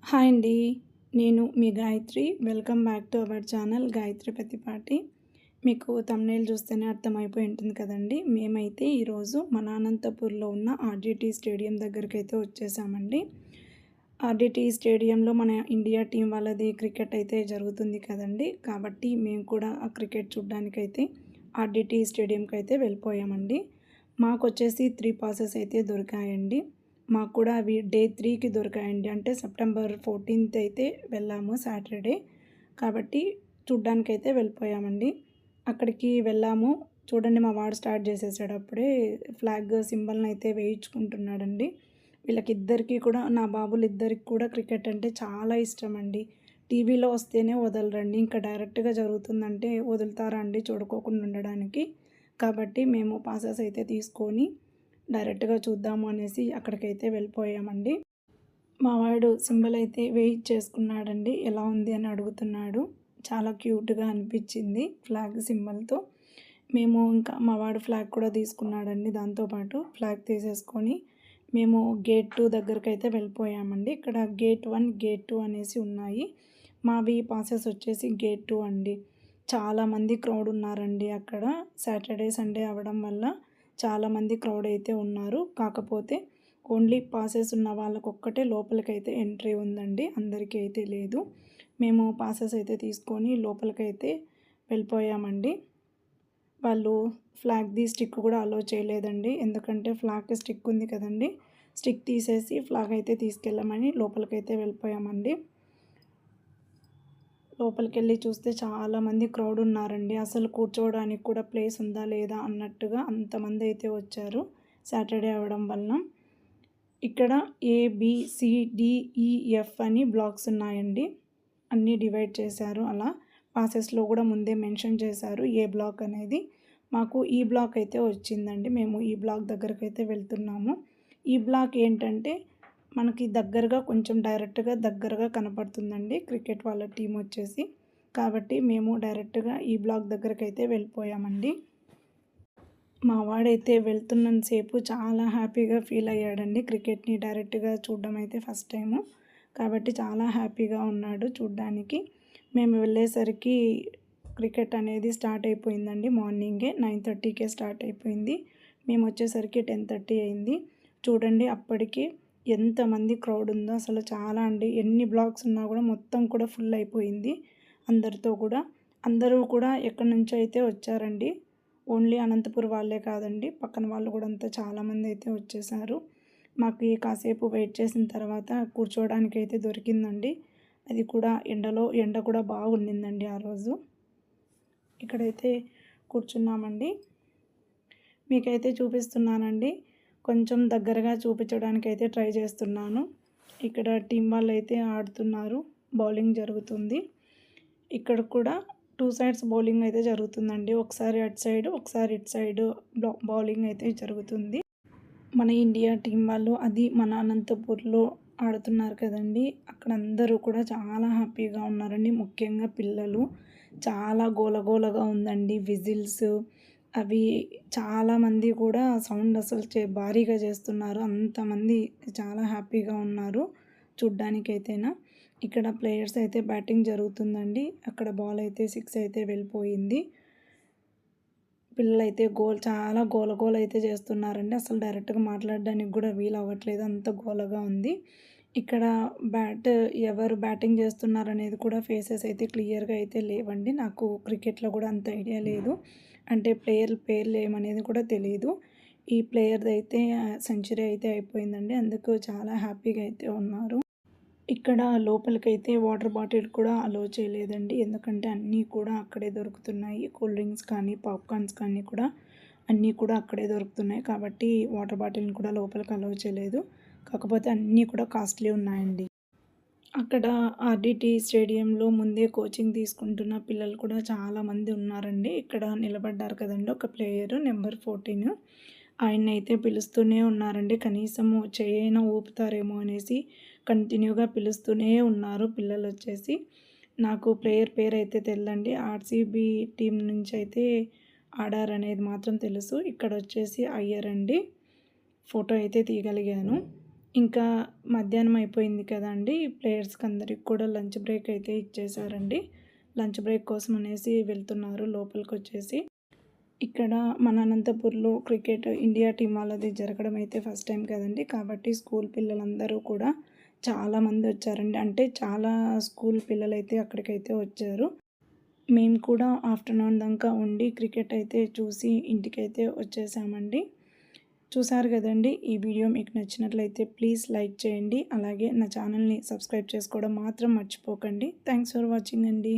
Hi అండి. నేను మీ Gayatri. Welcome back to our channel Gayatri Pratipati. మీకు థంబ్‌నెయిల్ చూస్తేనే అర్థమైపోయి ఉంటుంది కదండీ! మేమైతే ఈరోజు మన అనంతపూర్‌లో ఉన్న ఆర్‌డీటీ స్టేడియం దగ్గరికైతే వచ్చేసామండి. ఆర్‌డీటీ స్టేడియంలో మన ఇండియా టీం వాళ్ళది క్రికెట్ అయితే జరుగుతుంది కదండీ! కాబట్టి మేము కూడా ఆ క్రికెట్ చూడ్డానికైతే ఆర్‌డీటీ స్టేడియంకైతే వెళ్ళిపోయామండి. మాకొచ్చేసి 3 పాసెస్ అయితే దొరికాయండి. మాకు కూడా అవి డే 3కి దొరికాయండి. అంటే సెప్టెంబర్ 14థ్ అయితే వెళ్ళాము సాటర్డే. కాబట్టి చూడ్డానికైతే వెళ్ళిపోయామండి. అక్కడికి వెళ్ళాము. చూడండి మా వాడు స్టార్ట్ చేసేసాడు అప్పుడే ఫ్లాగ్ సింబల్‌నైతే వేయించుకుంటున్నాడండి. వీళ్ళకిద్దరికీ కూడా నా బాబులిద్దరికి కూడా క్రికెట్ అంటే చాలా ఇష్టమండి. టీవీలో వస్తేనే వదలరండి. ఇంకా డైరెక్ట్‌గా జరుగుతుందంటే వదులుతారా అండి చూడుకోకుండా ఉండడానికి. కాబట్టి మేము పాసెస్ అయితే తీసుకొని డైరెక్ట్‌గా చూద్దాము అనేసి అక్కడికైతే వెళ్ళిపోయామండి. మా వాడు సింబల్ అయితే వేయించేసుకున్నాడండి. ఎలా ఉంది అని అడుగుతున్నాడు. చాలా క్యూట్‌గా అనిపించింది ఫ్లాగ్ సింబల్‌తో. మేము ఇంకా మా వాడు ఫ్లాగ్ కూడా తీసుకున్నాడండి దాంతో పాటు. ఫ్లాగ్ తీసేసుకొని మేము గేట్ 2 దగ్గరకైతే వెళ్ళిపోయామండి. ఇక్కడ గేట్ 1, గేట్ 2 అనేసి ఉన్నాయి. మావి పాసెస్ వచ్చేసి గేట్ 2 అండి. చాలామంది క్రౌడ్ ఉన్నారండి అక్కడ. సాటర్డే, సండే అవ్వడం వల్ల చాలామంది క్రౌడ్ అయితే ఉన్నారు. కాకపోతే ఓన్లీ పాసెస్ ఉన్న వాళ్ళకొక్కటే లోపలికైతే ఎంట్రీ ఉందండి. అందరికీ అయితే లేదు. మేము పాసెస్ అయితే తీసుకొని లోపలికైతే వెళ్ళిపోయామండి. వాళ్ళు ఫ్లాగ్‌ది స్టిక్ కూడా అలో చేయలేదండి. ఎందుకంటే ఫ్లాగ్‌కి స్టిక్ ఉంది కదండీ! స్టిక్ తీసేసి ఫ్లాగ్ అయితే తీసుకెళ్ళమని లోపలికైతే వెళ్ళిపోయామండి. లోపలికెళ్ళి చూస్తే చాలామంది క్రౌడ్ ఉన్నారండి. అసలు కూర్చోవడానికి కూడా ప్లేస్ ఉందా లేదా అన్నట్టుగా అంతమంది అయితే వచ్చారు సాటర్డే అవ్వడం వలన. ఇక్కడ ABCDEF అని బ్లాక్స్ ఉన్నాయండి. అన్నీ డివైడ్ చేశారు అలా. పాసెస్‌లో కూడా ముందే మెన్షన్ చేశారు ఏ బ్లాక్ అనేది. మాకు ఈ బ్లాక్ అయితే వచ్చిందండి. మేము ఈ బ్లాక్ దగ్గరకైతే వెళ్తున్నాము. ఈ బ్లాక్ ఏంటంటే మనకి దగ్గరగా కొంచెం డైరెక్ట్‌గా దగ్గరగా కనపడుతుందండి క్రికెట్ వాళ్ళ టీమ్ వచ్చేసి. కాబట్టి మేము డైరెక్ట్‌గా ఈ బ్లాక్ దగ్గరకైతే వెళ్ళిపోయామండి. మా వాడైతే వెళ్తున్నంత సేపు చాలా హ్యాపీగా ఫీల్ అయ్యాడండి. క్రికెట్‌ని డైరెక్ట్‌గా చూడడం అయితే ఫస్ట్ టైము. కాబట్టి చాలా హ్యాపీగా ఉన్నాడు చూడ్డానికి. మేము వెళ్ళేసరికి క్రికెట్ అనేది స్టార్ట్ అయిపోయిందండి. మార్నింగే 9:30కే స్టార్ట్ అయిపోయింది. మేము వచ్చేసరికి 10:30 అయింది. చూడండి అప్పటికి ఎంతమంది క్రౌడ్ ఉందో అసలు చాలా అండి. ఎన్ని బ్లాక్స్ ఉన్నా కూడా మొత్తం కూడా ఫుల్ అయిపోయింది అందరితో కూడా. అందరూ కూడా ఎక్కడి నుంచో అయితే వచ్చారండి. ఓన్లీ అనంతపురం వాళ్ళే కాదండి. పక్కన వాళ్ళు కూడా అంతా చాలామంది అయితే వచ్చేసారు. మాకు కాసేపు వెయిట్ చేసిన తర్వాత కూర్చోవడానికైతే దొరికిందండి. అది కూడా ఎండ కూడా బాగుండిందండి ఆ రోజు. ఇక్కడైతే కూర్చున్నామండి. మీకైతే చూపిస్తున్నానండి. కొంచెం దగ్గరగా చూపించడానికైతే ట్రై చేస్తున్నాను. ఇక్కడ టీం వాళ్ళైతే ఆడుతున్నారు. బౌలింగ్ జరుగుతుంది. ఇక్కడ కూడా 2 సైడ్స్ బౌలింగ్ అయితే జరుగుతుందండి. ఒకసారి అటు సైడు, ఒకసారి ఇటు సైడు బౌలింగ్ అయితే జరుగుతుంది. మన ఇండియా టీం వాళ్ళు అది మన అనంతపూర్‌లో ఆడుతున్నారు కదండీ! అక్కడ అందరూ కూడా చాలా హ్యాపీగా ఉన్నారండి. ముఖ్యంగా పిల్లలు. చాలా గోలగోలగా ఉందండి. విజిల్స్ అవి చాలామంది కూడా సౌండ్ అసలు భారీగా చేస్తున్నారు. అంతమంది చాలా హ్యాపీగా ఉన్నారు చూడ్డానికైతేనా. ఇక్కడ ప్లేయర్స్ అయితే బ్యాటింగ్ జరుగుతుందండి. అక్కడ బాల్ అయితే 6 అయితే వెళ్ళిపోయింది. పిల్లలైతే చాలా గోల అయితే చేస్తున్నారండి. అసలు డైరెక్ట్‌గా మాట్లాడడానికి కూడా వీలవ్వట్లేదు. అంత గోలగా ఉంది. ఇక్కడ ఎవరు బ్యాటింగ్ చేస్తున్నారనేది కూడా ఫేసెస్ అయితే క్లియర్‌గా అయితే లేవండి. నాకు క్రికెట్‌లో కూడా అంత ఐడియా లేదు. అంటే ప్లేయర్ల పేర్లు ఏమనేది కూడా తెలీదు. ఈ ప్లేయర్‌దైతే సెంచరీ అయితే అయిపోయిందండి. అందుకు చాలా హ్యాపీగా అయితే ఉన్నారు. ఇక్కడ లోపలికైతే వాటర్ బాటిల్ కూడా అలో చేయలేదండి. ఎందుకంటే అన్నీ కూడా అక్కడే దొరుకుతున్నాయి. కూల్ డ్రింక్స్ కానీ, పాప్‌కార్న్స్ కానీ కూడా అన్నీ కూడా అక్కడే దొరుకుతున్నాయి. కాబట్టి వాటర్ బాటిల్‌ని కూడా లోపలికి అలో చేయలేదు. కాకపోతే అన్నీ కూడా కాస్ట్‌లీ ఉన్నాయండి. అక్కడ ఆర్‌డీటీ స్టేడియంలో ముందే కోచింగ్ తీసుకుంటున్న పిల్లలు కూడా చాలామంది ఉన్నారండి. ఇక్కడ నిలబడ్డారు కదండీ ఒక ప్లేయరు నెంబర్ 14 ఆయన్నైతే పిలుస్తూనే ఉన్నారండి. కనీసము చేయైనా ఊపుతారేమో అనేసి కంటిన్యూగా పిలుస్తూనే ఉన్నారు పిల్లలొచ్చేసి. నాకు ప్లేయర్ పేరైతే తెలీదండి. ఆర్‌సీబీ టీం నుంచి అయితే ఆడారనేది మాత్రం తెలుసు. ఇక్కడొచ్చేసి అయ్యర్ అండి. ఫోటో అయితే తీయగలిగాను. ఇంకా మధ్యాహ్నం అయిపోయింది కదండీ! ప్లేయర్స్‌కి అందరికి కూడా లంచ్ బ్రేక్ అయితే ఇచ్చేసారండి. లంచ్ బ్రేక్ కోసం అనేసి వెళ్తున్నారు లోపలికొచ్చేసి. ఇక్కడ మన అనంతపూర్‌లో క్రికెట్ ఇండియా టీమ్ వాళ్ళది జరగడం అయితే ఫస్ట్ టైం కదండీ! కాబట్టి స్కూల్ పిల్లలందరూ కూడా చాలామంది వచ్చారండి. అంటే చాలా స్కూల్ పిల్లలైతే అక్కడికైతే వచ్చారు. మేము కూడా ఆఫ్టర్‌నూన్ దాకా ఉండి క్రికెట్ అయితే చూసి ఇంటికైతే వచ్చేసామండి. చూసారు గదండీ! ఈ వీడియో మీకు నచ్చినట్లయితే ప్లీజ్ లైక్ చేయండి. అలాగే నా ఛానల్‌ని సబ్స్క్రైబ్ చేసుకోవడం మాత్రం మర్చిపోకండి. థాంక్స్ ఫర్ వాచింగ్ అండి.